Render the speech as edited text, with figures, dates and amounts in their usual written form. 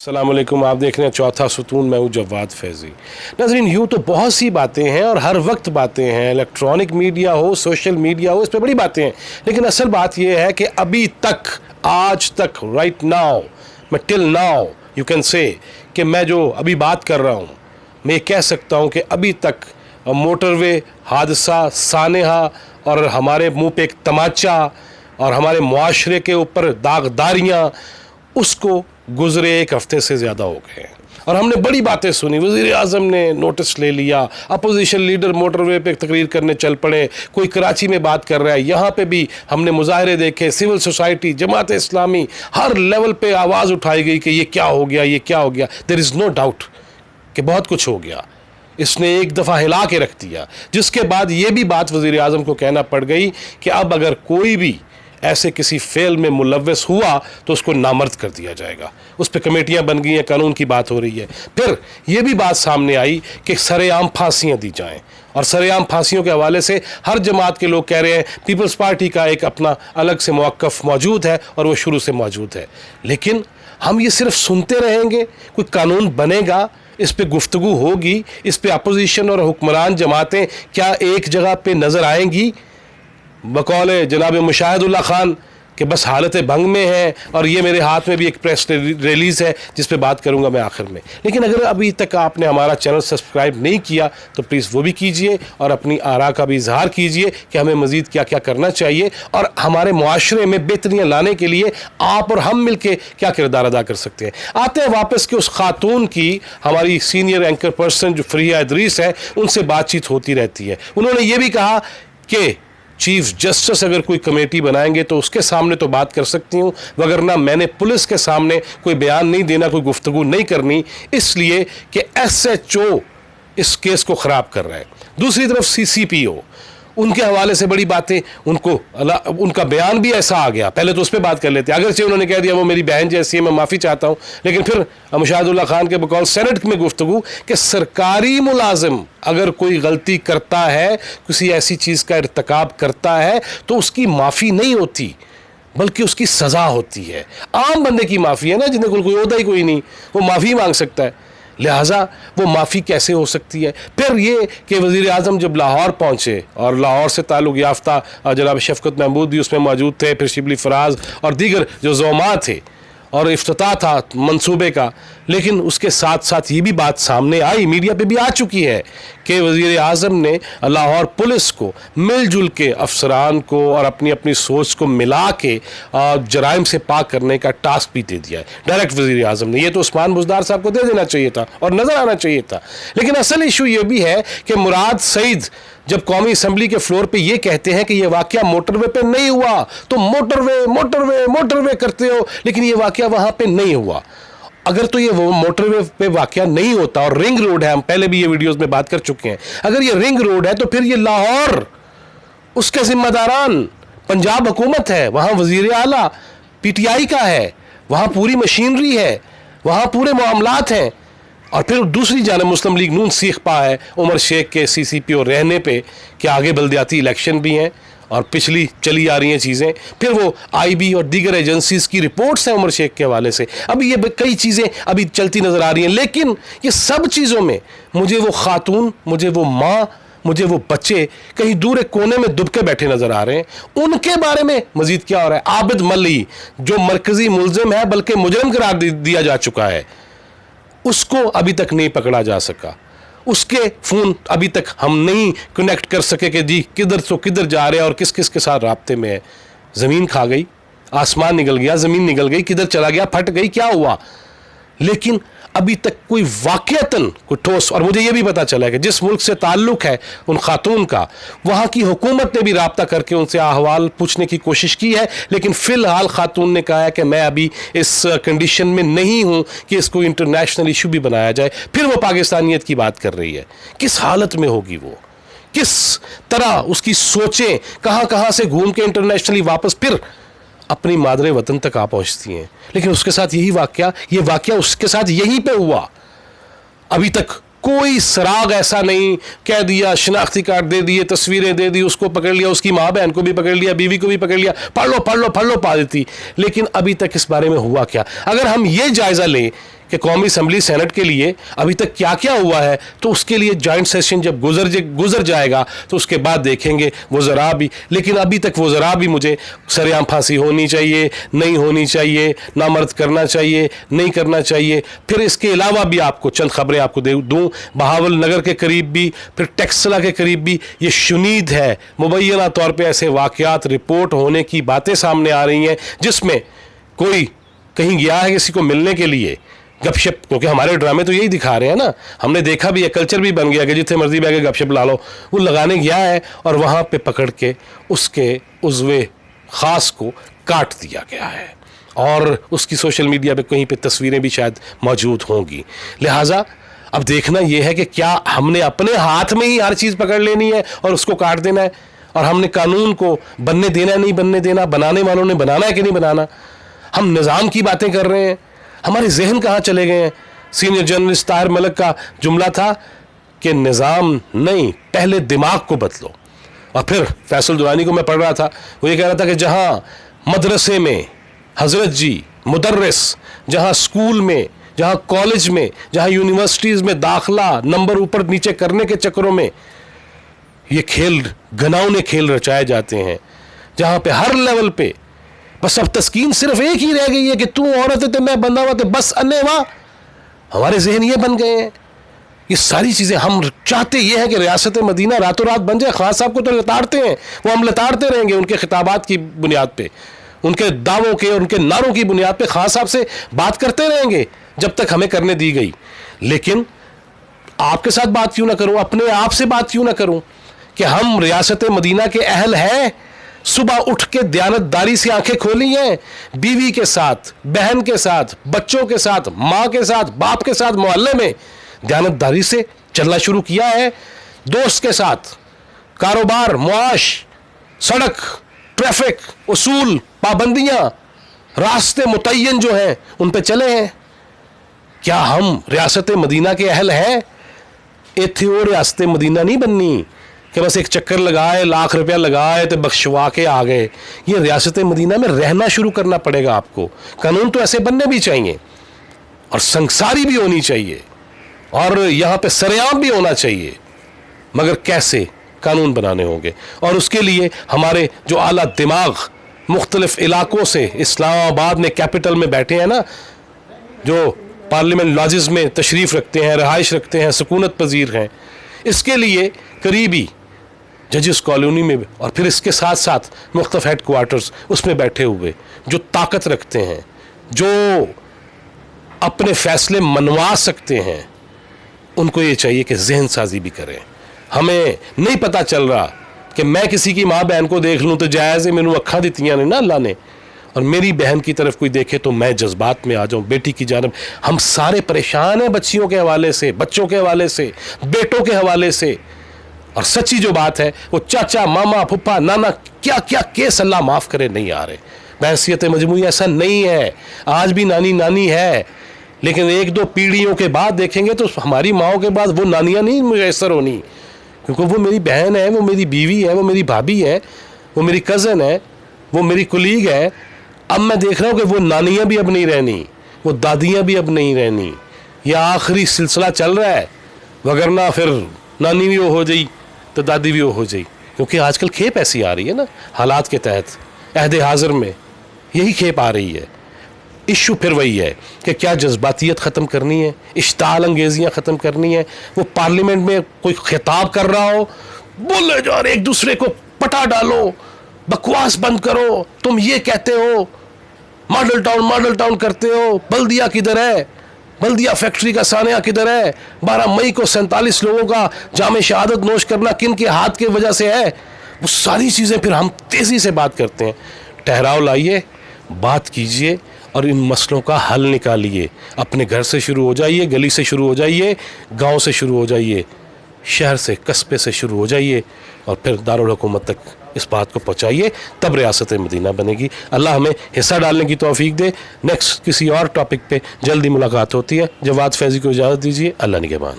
अस्सलाम वालेकुम, आप देख रहे हैं चौथा सुतून। मैं हूँ जवाद फैज़ी। नाज़रीन, यूँ तो बहुत सी बातें हैं और हर वक्त बातें हैं, इलेक्ट्रॉनिक मीडिया हो, सोशल मीडिया हो, इस पर बड़ी बातें हैं। लेकिन असल बात यह है कि अभी तक, आज तक, राइट नाउ, मैं till now you can say कि मैं जो अभी बात कर रहा हूँ, मैं ये कह सकता हूँ कि अभी तक मोटरवे हादसा सानेहा और हमारे मुँह पे एक तमाचा और हमारे मुआशरे के ऊपर दागदारियाँ, उसको गुज़रे एक हफ़्ते से ज़्यादा हो गए हैं और हमने बड़ी बातें सुनी। वज़ीर आज़म ने नोटिस ले लिया, अपोजिशन लीडर मोटरवे पे तकरीर करने चल पड़े, कोई कराची में बात कर रहा है, यहाँ पे भी हमने मुजाहरे देखे, सिविल सोसाइटी, जमात इस्लामी, हर लेवल पे आवाज़ उठाई गई कि ये क्या हो गया, ये क्या हो गया। देयर इज़ नो डाउट कि बहुत कुछ हो गया। इसने एक दफ़ा हिला के रख दिया, जिसके बाद ये भी बात वज़ीर आज़म को कहना पड़ गई कि अब अगर कोई भी ऐसे किसी फेल में मुलव्वस हुआ तो उसको नामर्द कर दिया जाएगा। उस पर कमेटियां बन गई हैं, कानून की बात हो रही है। फिर ये भी बात सामने आई कि सरेआम फांसियां दी जाएं और सरेआम फांसियों के हवाले से हर जमात के लोग कह रहे हैं पीपल्स पार्टी का एक अपना अलग से मौक़िफ़ मौजूद है और वो शुरू से मौजूद है। लेकिन हम ये सिर्फ सुनते रहेंगे? कोई कानून बनेगा, इस पे गुफ्तगू होगी, इस पे अपोजिशन और हुक्मरान जमातें क्या एक जगह पे नज़र आएंगी बकौल जनाब मुशाहिदुल्लाह खान कि बस हालत भंग में है? और ये मेरे हाथ में भी एक प्रेस रिलीज़ है जिस पे बात करूंगा मैं आखिर में। लेकिन अगर अभी तक आपने हमारा चैनल सब्सक्राइब नहीं किया तो प्लीज़ वो भी कीजिए और अपनी आरा का भी इजहार कीजिए कि हमें मज़ीद क्या क्या करना चाहिए और हमारे मुआशरे में बेहतरियाँ लाने के लिए आप और हम मिल के क्या किरदार अदा कर सकते हैं। आते हैं वापस कि उस खातून की, हमारी सीनियर एंकर पर्सन जो फरिया इदरीस है, उनसे बातचीत होती रहती है। उन्होंने ये भी कहा कि चीफ जस्टिस अगर कोई कमेटी बनाएंगे तो उसके सामने तो बात कर सकती हूँ, वगरना मैंने पुलिस के सामने कोई बयान नहीं देना, कोई गुफ्तगू नहीं करनी, इसलिए कि SHO इस केस को ख़राब कर रहा है। दूसरी तरफ CCPO, उनके हवाले से बड़ी बातें, उनका बयान भी ऐसा आ गया। पहले तो उस पर बात कर लेते हैं। अगरचे उन्होंने कह दिया वो मेरी बहन जैसी है, मैं माफ़ी चाहता हूँ, लेकिन फिर मुशाहिदुल्लाह खान के बकौल सेनेट में गुफ्तगू कि सरकारी मुलाजिम अगर कोई गलती करता है, किसी ऐसी चीज़ का इर्तिकाब करता है तो उसकी माफ़ी नहीं होती बल्कि उसकी सज़ा होती है। आम बंदे की माफ़ी है ना, जिन्हें कोई ओहदा ही कोई नहीं, वो माफ़ी मांग सकता है, लिहाजा वो माफ़ी कैसे हो सकती है। फिर ये कि वज़ीर आज़म जब लाहौर पहुँचे और लाहौर से ताल्लुक़ याफ्ता जनाब शफ़क़त महमूद भी उसमें मौजूद थे, फिर शिबली फराज और दीगर जो ज़ोमा थे और इफ्तिताह था मंसूबे का, लेकिन उसके साथ साथ ये भी बात सामने आई, मीडिया पे भी आ चुकी है कि वज़ीर आज़म ने लाहौर पुलिस को मिलजुल के अफसरान को और अपनी अपनी सोच को मिला के जराइम से पाक करने का टास्क भी दे दिया है डायरेक्ट वज़ीर आज़म ने। ये तो उस्मान बुज़दार साहब को दे देना चाहिए था और नज़र आना चाहिए था। लेकिन असल इशू ये भी है कि मुराद सईद जब कौमी असम्बली के फ्लोर पे ये कहते हैं कि ये वाक़या मोटरवे पे नहीं हुआ, तो मोटरवे मोटरवे मोटरवे करते हो, लेकिन ये वाक़या वहाँ पे नहीं हुआ। अगर तो ये वो मोटरवे पे वाक़या नहीं होता और रिंग रोड है, हम पहले भी ये वीडियोस में बात कर चुके हैं, अगर ये रिंग रोड है तो फिर ये लाहौर, उसके जिम्मेदारान पंजाब हुकूमत है, वहाँ वज़ीर आला PTI का है, वहाँ पूरी मशीनरी है, वहाँ पूरे मामलात हैं। और फिर दूसरी जानब मुस्लिम लीग नून सीख पा है उमर शेख के CCPO रहने पे कि आगे बल्दियाती इलेक्शन भी हैं और पिछली चली आ रही हैं चीज़ें, फिर वो IB और दीगर एजेंसीज़ की रिपोर्ट्स हैं उमर शेख के हवाले से, अभी ये कई चीज़ें अभी चलती नज़र आ रही हैं। लेकिन ये सब चीज़ों में मुझे वो खातून, मुझे वो माँ, मुझे वो बच्चे कहीं दूर एक कोने में दुबके बैठे नज़र आ रहे हैं। उनके बारे में मज़ीद क्या हो रहा है? आबिद मल्ली जो मरकज़ी मुलज़िम है बल्कि मुजरम करार दिया जा चुका है, उसको अभी तक नहीं पकड़ा जा सका, उसके फ़ोन अभी तक हम नहीं कनेक्ट कर सके कि जी किधर से किधर जा रहे हैं और किस किस के साथ राब्ते में है। ज़मीन खा गई, आसमान निकल गया, ज़मीन निकल गई, किधर चला गया, फट गई, क्या हुआ? लेकिन अभी तक कोई वाक़यतन कोई ठोस, और मुझे ये भी पता चला है कि जिस मुल्क से ताल्लुक़ है उन खातून का, वहाँ की हुकूमत ने भी राब्ता करके उनसे अहवाल पूछने की कोशिश की है, लेकिन फ़िलहाल खातून ने कहा है कि मैं अभी इस कंडीशन में नहीं हूँ कि इसको इंटरनेशनल इशू भी बनाया जाए। फिर वो पाकिस्तानियत की बात कर रही है। किस हालत में होगी वो, किस तरह उसकी सोचें कहाँ कहाँ से घूम के इंटरनेशनली वापस फिर अपनी मादरे वतन तक आ पहुंचती हैं। लेकिन उसके साथ यही वाक़या, ये वाक़या उसके साथ यहीं पे हुआ। अभी तक कोई सराग ऐसा नहीं, कह दिया, शनाख्ती कार्ड दे दिए, तस्वीरें दे दी, उसको पकड़ लिया, उसकी माँ बहन को भी पकड़ लिया, बीवी को भी पकड़ लिया, पढ़ लो पढ़ लो पढ़ लो पा देती। लेकिन अभी तक इस बारे में हुआ क्या? अगर हम ये जायज़ा लें کہ قومی اسمبلی سینٹ کے لیے ابھی تک کیا کیا ہوا ہے، تو اس کے لیے جوائنٹ سیشن جب گزر جائے گا تو اس کے بعد دیکھیں گے وزراء بھی. لیکن ابھی تک وزراء بھی مجھے سرعام پھانسی ہونی چاہیے، نہیں ہونی چاہیے، نامرد کرنا چاہیے، نہیں کرنا چاہیے. پھر اس کے علاوہ بھی آپ کو چند خبریں آپ کو دوں. بہاول نگر کے قریب بھی، پھر ٹیکسلا کے قریب بھی یہ شنید ہے. مبینہ طور پہ ایسے واقعات رپورٹ ہونے کی باتیں سامنے آ رہی ہیں جس میں کوئی کہیں گیا ہے کسی کو ملنے کے لیے گپ شپ، کیونکہ ہمارے ڈرامے تو یہی دکھا رہے ہیں نا، ہم نے دیکھا بھی ہے، کلچر بھی بن گیا کہ جتنے مرضی بیٹھ کے گپ شپ لا لو. وہ لگانے گیا ہے اور وہاں پہ پکڑ کے اس کے عضو خاص کو کاٹ دیا گیا ہے، اور اس کی سوشل میڈیا پہ کہیں پہ تصویریں بھی شاید موجود ہوں گی. لہٰذا اب دیکھنا یہ ہے کہ کیا ہم نے اپنے ہاتھ میں ہی ہر چیز پکڑ لینی ہے اور اس کو کاٹ دینا ہے، اور ہم نے قانون کو بننے دینا ہے نہیں بننے دینا، بنانے والوں نے بنانا ہے کہ نہیں بنانا. ہم نظام کی باتیں کر رہے ہیں، ہمارے ذہن کہاں چلے گئے ہیں. سینئر جرنلسٹ طاہر ملک کا جملہ تھا کہ نظام نہیں، پہلے دماغ کو بدلو. اور پھر فیصل درانی کو میں پڑھ رہا تھا، وہ یہ کہہ رہا تھا کہ جہاں مدرسے میں حضرت جی مدرس، جہاں اسکول میں، جہاں کالج میں، جہاں یونیورسٹیز میں داخلہ نمبر اوپر نیچے کرنے کے چکروں میں یہ کھیل گھناؤنے کھیل رچائے جاتے ہیں، جہاں پہ ہر لیول پہ بس اب تسکین صرف ایک ہی رہ گئی ہے کہ تو عورت ہے تو میں بندہ ہوا تو بس انے واہ. ہمارے ذہن یہ بن گئے ہیں. یہ ساری چیزیں ہم چاہتے یہ ہے کہ ریاست مدینہ راتوں رات بن جائے. خان صاحب کو تو لتاڑتے ہیں، وہ ہم لتاڑتے رہیں گے ان کے خطابات کی بنیاد پہ، ان کے دعووں کے اور ان کے نعروں کی بنیاد پہ خان صاحب سے بات کرتے رہیں گے جب تک ہمیں کرنے دی گئی. لیکن آپ کے ساتھ بات کیوں نہ کروں، اپنے آپ سے بات کیوں نہ کروں کہ ہم ریاست مدینہ کے اہل ہیں. صبح اٹھ کے دیانتداری سے آنکھیں کھولی ہیں، بیوی کے ساتھ، بہن کے ساتھ، بچوں کے ساتھ، ماں کے ساتھ، باپ کے ساتھ، محلے میں دیانتداری سے چلنا شروع کیا ہے. دوست کے ساتھ کاروبار، معاش، سڑک، ٹریفک، اصول، پابندیاں، راستے متعین جو ہیں ان پہ چلے ہیں. کیا ہم ریاست مدینہ کے اہل ہیں؟ ایتھے ریاست مدینہ نہیں بننی کہ بس ایک چکر لگائے، لاکھ روپیہ لگائے تو بخشوا کے آ گئے. یہ ریاست مدینہ میں رہنا شروع کرنا پڑے گا آپ کو. قانون تو ایسے بننے بھی چاہیے اور سنگساری بھی ہونی چاہیے اور یہاں پہ سرعام بھی ہونا چاہیے، مگر کیسے قانون بنانے ہوں گے. اور اس کے لیے ہمارے جو اعلیٰ دماغ مختلف علاقوں سے اسلام آباد میں کیپٹل میں بیٹھے ہیں نا، جو پارلیمنٹ لاجز میں تشریف رکھتے ہیں، رہائش رکھتے ہیں، سکونت پذیر ہیں، اس کے لیے قریبی ججز کالونی میں اور پھر اس کے ساتھ ساتھ مختلف ہیڈ کوارٹرز اس میں بیٹھے ہوئے جو طاقت رکھتے ہیں، جو اپنے فیصلے منوا سکتے ہیں، ان کو یہ چاہیے کہ ذہن سازی بھی کریں. ہمیں نہیں پتہ چل رہا کہ میں کسی کی ماں بہن کو دیکھ لوں تو جائز ہے، مینوں اکھاں دتیاں نے نا اللہ نے، اور میری بہن کی طرف کوئی دیکھے تو میں جذبات میں آ جاؤں بیٹی کی جانب. ہم سارے پریشان ہیں بچیوں کے حوالے سے، بچوں کے حوالے سے، بیٹوں کے حوالے سے. اور سچی جو بات ہے وہ چاچا، ماما، پھپھا، نانا، کیا کیا کیس اللہ معاف کرے نہیں آ رہے. بحیثیت مجموعی ایسا نہیں ہے، آج بھی نانی نانی ہے، لیکن ایک دو پیڑھیوں کے بعد دیکھیں گے تو ہماری ماؤں کے بعد وہ نانیاں نہیں میسر ہونی، کیونکہ وہ میری بہن ہے، وہ میری بیوی ہے، وہ میری بھابھی ہے، وہ میری کزن ہے، وہ میری کلیگ ہے. اب میں دیکھ رہا ہوں کہ وہ نانیاں بھی اب نہیں رہنی، وہ دادیاں بھی اب نہیں رہنی. یہ آخری سلسلہ چل رہا ہے، وگرنہ پھر نانی بھی وہ ہو جائی تو دادی بھی وہ ہو جائی. کیونکہ آج کل کھیپ ایسی آ رہی ہے نا حالات کے تحت، عہد حاضر میں یہی کھیپ آ رہی ہے. ایشو پھر وہی ہے کہ کیا جذباتیت ختم کرنی ہے، اشتعال انگیزیاں ختم کرنی ہے. وہ پارلیمنٹ میں کوئی خطاب کر رہا ہو، بولے جا رہے ایک دوسرے کو پٹا ڈالو، بکواس بند کرو، تم یہ کہتے ہو، ماڈل ٹاؤن کرتے ہو، بلدیہ کدھر ہے، بلدیہ فیکٹری کا سانحہ کدھر ہے، 12 مئی کو 47 لوگوں کا جام شہادت نوش کرنا کن کے ہاتھ کی وجہ سے ہے. وہ ساری چیزیں پھر ہم تیزی سے بات کرتے ہیں. ٹھہراؤ لائیے، بات کیجئے اور ان مسئلوں کا حل نکالیے. اپنے گھر سے شروع ہو جائیے، گلی سے شروع ہو جائیے، گاؤں سے شروع ہو جائیے، شہر سے، قصبے سے شروع ہو جائیے اور پھر دارالحکومت تک اس بات کو پہنچائیے. تب ریاست مدینہ بنے گی. اللہ ہمیں حصہ ڈالنے کی توفیق دے. نیکسٹ کسی اور ٹاپک پہ جلدی ملاقات ہوتی ہے. جواد فیضی کو اجازت دیجیے. اللہ نگہبان.